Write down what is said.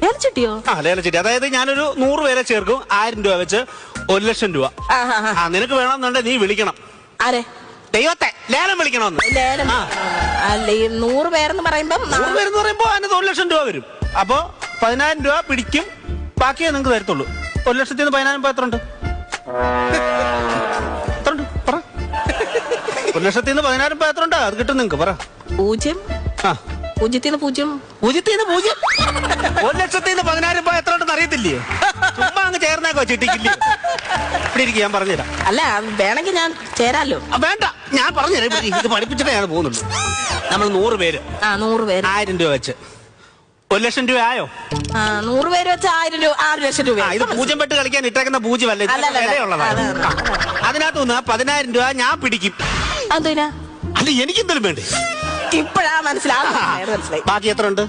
ലേലച്ചിട്ടിയോ? ആ ലേലച്ചിട്ടി. അതായത് ഞാനൊരു 100 പേരെ ചേർക്കും, 1000 രൂപ വെച്ച് 1 ലക്ഷം രൂപ. നിനക്ക് വേണമെന്നുണ്ടെങ്കിൽ നീ വിളിക്കണം. ആരെ? ദൈവത്തെ ലേലം വിളിക്കണമെന്ന്. ലേലം അല്ല, ഈ 100 പേരെന്ന് പറയുമ്പോ 100 പേരെന്ന് പറയുമ്പോ അതിന് 1 ലക്ഷം രൂപ വരും. അപ്പൊ 10,000 രൂപ പിടിക്കും, ബാക്കിയേ നിങ്ങൾക്ക് തരത്തുള്ളൂ. 1 ലക്ഷത്തിന് 10,000 എത്ര ഉണ്ട്? 1 ലക്ഷത്തിന് 10,000 എത്ര ഉണ്ട്? അത് കിട്ടും നിങ്ങക്ക്, പറ. 0. ആ, 0 0. 0 1 ലക്ഷത്തിന് 10,000 എത്ര ഉണ്ടെന്ന് അറിയത്തില്ലേ? ചുമ്മാ അങ്ങ് ചേർന്നേക്കോ ചിട്ടിക്കില്ലേ? ഇവിടെ ഇരിക്കും, ഞാൻ പറഞ്ഞുതരാം. അല്ല, വേണമെങ്കിൽ ഞാൻ ചേരാലോ. വേണ്ട, ഞാൻ പറഞ്ഞുതരാം. ഇത് പഠിപ്പിച്ചിട്ടേ ഞാൻ പോകുന്നുള്ളൂ. നമ്മൾ 100 പേര് 100 പേര് 1000 രൂപ വെച്ച് 1 ലക്ഷം രൂപ ആയോ? 100 പേര് വെച്ച് 1 ലക്ഷം രൂപ. ഇത് 0 പെട്ട് കളിക്കാൻ ഇട്ടേക്കുന്ന 0 അല്ല, വിലയുള്ളതാണ്. അതിനകത്തുനിന്ന് 10,000 രൂപ ഞാൻ പിടിക്കും. അതെന്നാ? അത് എനിക്കെന്തെങ്കിലും വേണ്ടേ? ഇപ്പഴാ മനസ്സിലായി. ബാക്കി എത്ര ഉണ്ട്?